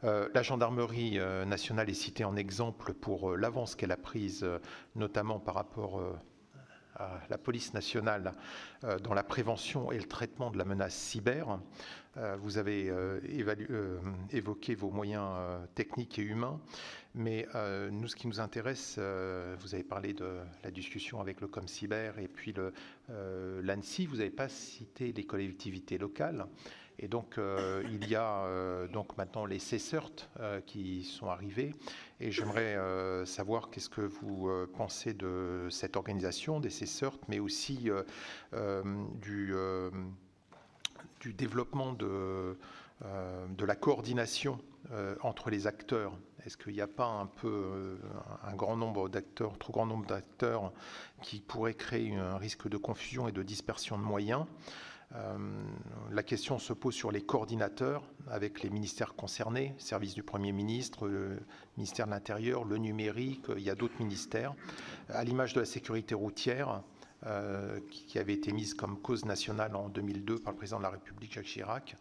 La gendarmerie nationale est citée en exemple pour l'avance qu'elle a prise, notamment par rapport à la police nationale dans la prévention et le traitement de la menace cyber. Vous avez évoqué vos moyens techniques et humains, mais nous, ce qui nous intéresse, vous avez parlé de la discussion avec le ComCyber et puis l'ANSSI, vous n'avez pas cité les collectivités locales. Et donc, il y a donc maintenant les CSERT qui sont arrivés. Et j'aimerais savoir qu'est-ce que vous pensez de cette organisation, des CSERT, mais aussi du développement de la coordination entre les acteurs. Est-ce qu'il n'y a pas un peu un grand nombre d'acteurs, trop grand nombre d'acteurs qui pourraient créer un risque de confusion et de dispersion de moyens? La question se pose sur les coordinateurs avec les ministères concernés, service du Premier ministre, le ministère de l'Intérieur, le numérique, il y a d'autres ministères. À l'image de la sécurité routière, qui avait été mise comme cause nationale en 2002 par le président de la République, Jacques Chirac,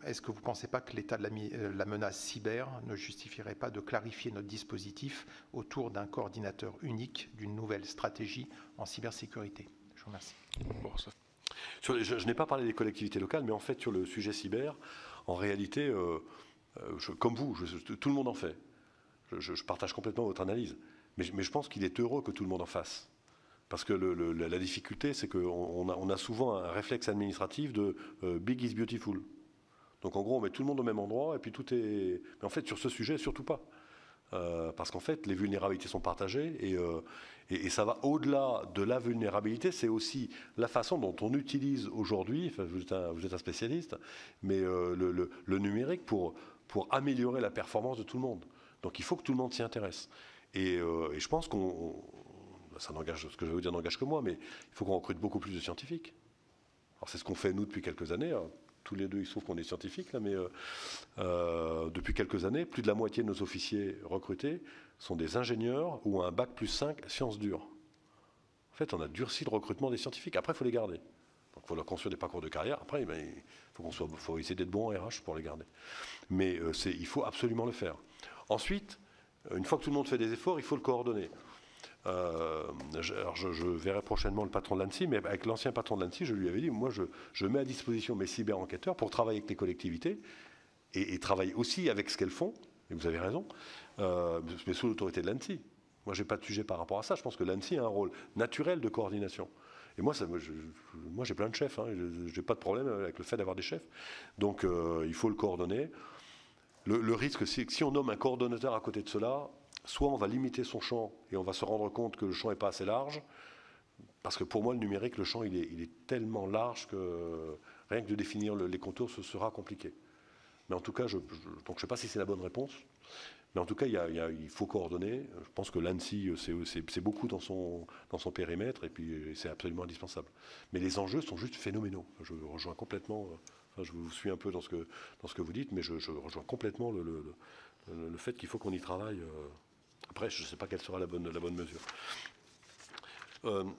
est-ce que vous ne pensez pas que l'état de la menace cyber ne justifierait pas de clarifier notre dispositif autour d'un coordinateur unique, d'une nouvelle stratégie en cybersécurité? Je vous remercie. Bon, je n'ai pas parlé des collectivités locales, mais en fait, sur le sujet cyber, en réalité, comme vous, tout le monde en fait. Je partage complètement votre analyse. Mais je pense qu'il est heureux que tout le monde en fasse. Parce que la difficulté, c'est qu'on a souvent un réflexe administratif de big is beautiful. Donc en gros, on met tout le monde au même endroit et puis tout est... Mais en fait, sur ce sujet, surtout pas. Parce qu'en fait, les vulnérabilités sont partagées et ça va au-delà de la vulnérabilité. C'est aussi la façon dont on utilise aujourd'hui, enfin, vous êtes un spécialiste, mais le numérique pour améliorer la performance de tout le monde. Donc il faut que tout le monde s'y intéresse. Et je pense ce que je vais vous dire n'engage que moi, mais il faut qu'on recrute beaucoup plus de scientifiques. Alors c'est ce qu'on fait nous depuis quelques années. Hein. Tous les deux, il se trouve qu'on est scientifiques, là, mais depuis quelques années, plus de la moitié de nos officiers recrutés sont des ingénieurs ou un bac+5 sciences dures. En fait, on a durci le recrutement des scientifiques. Après, il faut les garder. Donc, il faut leur construire des parcours de carrière. Après, il faut essayer d'être bon en RH pour les garder. Mais il faut absolument le faire. Ensuite, une fois que tout le monde fait des efforts, il faut le coordonner. Alors je verrai prochainement le patron de l'ANSSI, mais avec l'ancien patron de l'ANSSI, je lui avais dit, moi je mets à disposition mes cyber-enquêteurs pour travailler avec les collectivités et travailler aussi avec ce qu'elles font, et vous avez raison, mais sous l'autorité de l'ANSSI. Moi je n'ai pas de sujet par rapport à ça, je pense que l'ANSSI a un rôle naturel de coordination. Et moi j'ai plein de chefs, hein, je n'ai pas de problème avec le fait d'avoir des chefs, donc il faut le coordonner. Le risque, c'est que si on nomme un coordonnateur à côté de cela, soit on va limiter son champ et on va se rendre compte que le champ n'est pas assez large, parce que pour moi, le numérique, le champ, il est tellement large que rien que de définir les contours, ce sera compliqué. Mais en tout cas, donc je ne sais pas si c'est la bonne réponse, mais en tout cas, il faut coordonner. Je pense que l'ANSSI, c'est beaucoup dans son périmètre, et puis c'est absolument indispensable. Mais les enjeux sont juste phénoménaux. Je rejoins complètement, je vous suis un peu dans ce que vous dites, mais je rejoins complètement le fait qu'il faut qu'on y travaille. Après, je ne sais pas quelle sera la bonne mesure.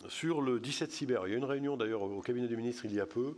Sur le 17 cyber, il y a une réunion d'ailleurs au cabinet des ministres il y a peu.